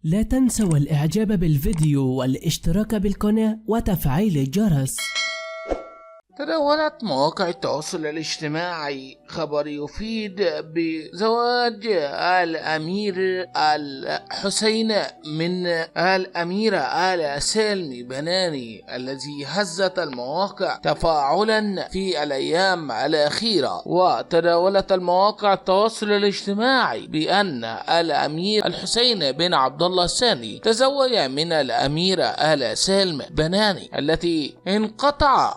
لا تنسوا الإعجاب بالفيديو والاشتراك بالقناة وتفعيل الجرس. تداولت مواقع التواصل الاجتماعي خبر يفيد بزواج الأمير الحسين من الأميرة آل سلمي بناني، الذي هزت المواقع تفاعلا في الأيام الأخيرة. وتداولت المواقع التواصل الاجتماعي بأن الأمير الحسين بن عبد الله الثاني تزوج من الأميرة آل سلمي بناني، التي انقطع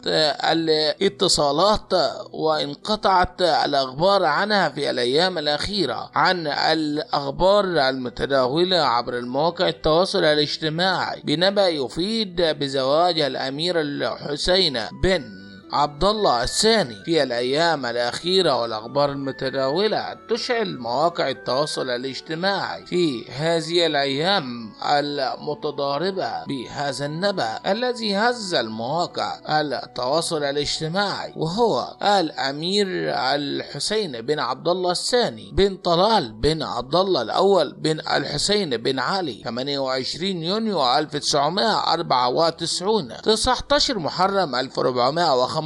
الاتصالات وانقطعت الأخبار عنها في الأيام الأخيرة عن الأخبار المتداولة عبر المواقع التواصل الاجتماعي بنبأ يفيد بزواج الأمير الحسين بن عبد الله الثاني في الأيام الأخيرة. والأخبار المتداولة تشعل مواقع التواصل الاجتماعي في هذه الأيام المتضاربة بهذا النبأ الذي هز المواقع التواصل الاجتماعي، وهو الأمير الحسين بن عبد الله الثاني بن طلال بن عبد الله الأول بن الحسين بن علي، 28 يونيو 1994، 19 محرم 1415،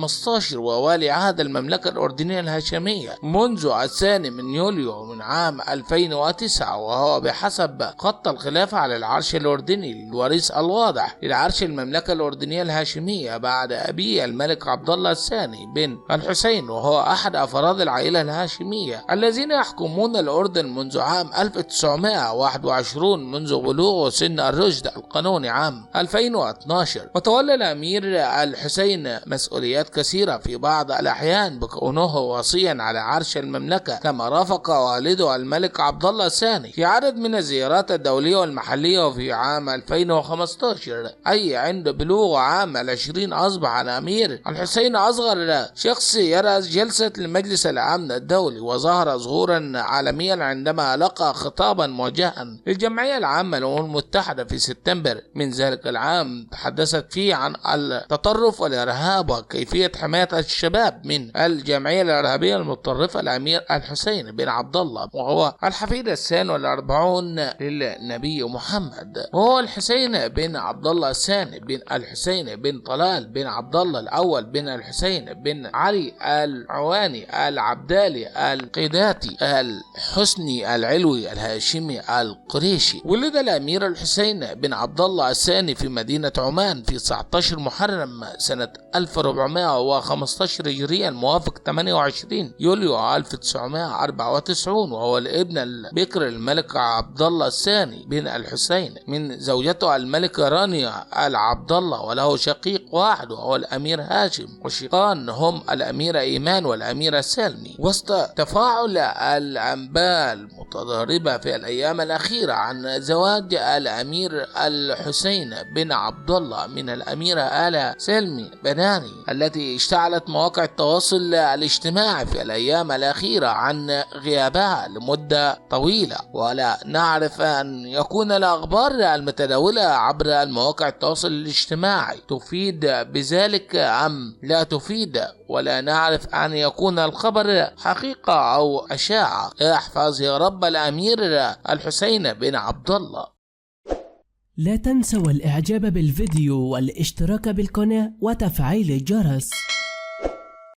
ووالي عهد المملكة الأردنية الهاشمية منذ 2 يوليو من عام 2009، وهو بحسب خط الخلافة على العرش الأردني الوريث الواضح للعرش المملكة الأردنية الهاشمية بعد أبيه الملك عبد الله الثاني بن الحسين، وهو أحد أفراد العائلة الهاشمية الذين يحكمون الأردن منذ عام 1921 منذ بلوغ سن الرشد القانوني عام 2012. وتولى الأمير الحسين مسؤوليات كثيرة في بعض الأحيان بكونه وصيا على عرش المملكة، كما رافق والده الملك عبد الله الثاني في عدد من الزيارات الدولية والمحلية. وفي عام 2015 أي عند بلوغ عام 20 أصبح الأمير الحسين أصغر شخص يرأس جلسة المجلس الأمن الدولي، وظهر ظهورا عالميا عندما لقى خطابا موجها للجمعية العامة للأمم المتحدة في سبتمبر من ذلك العام، تحدثت فيه عن التطرف والإرهاب وكيفية حماية الشباب من الجمعية الإرهابية المتطرفة. الأمير الحسين بن عبد الله وهو الحفيد الثاني والأربعون للنبي محمد، وهو الحسين بن عبد الله الثاني بن الحسين بن طلال بن عبد الله الأول بن الحسين بن علي العواني العبدالي القيداتي الحسني العلوي الهاشمي القريشي. ولد الأمير الحسين بن عبد الله الثاني في مدينة عمان في 19 محرم سنة 1415 هجريا موافق 28 يوليو 1994، وهو الابن البكر الملك عبد الله الثاني بن الحسين من زوجته الملكة رانيا العبد الله، وله شقيق واحد وهو الأمير هاشم، وشقان هم الأميرة إيمان والأميرة سلمي. وسط تفاعل الأنباء المتضاربة في الأيام الأخيرة عن زواج الأمير الحسين بن عبد الله من الأميرة آل سلمي بناني، التي اشتعلت مواقع التواصل الاجتماعي في الأيام الأخيرة عن غيابها لمدة طويلة، ولا نعرف أن يكون الأخبار المتداولة عبر المواقع التواصل الاجتماعي تفيد بذلك أم لا تفيد، ولا نعرف أن يكون الخبر حقيقة أو أشاعة. احفظ يا رب الأمير الحسين بن عبد الله. لا تنسوا الإعجاب بالفيديو والاشتراك بالقناة وتفعيل الجرس.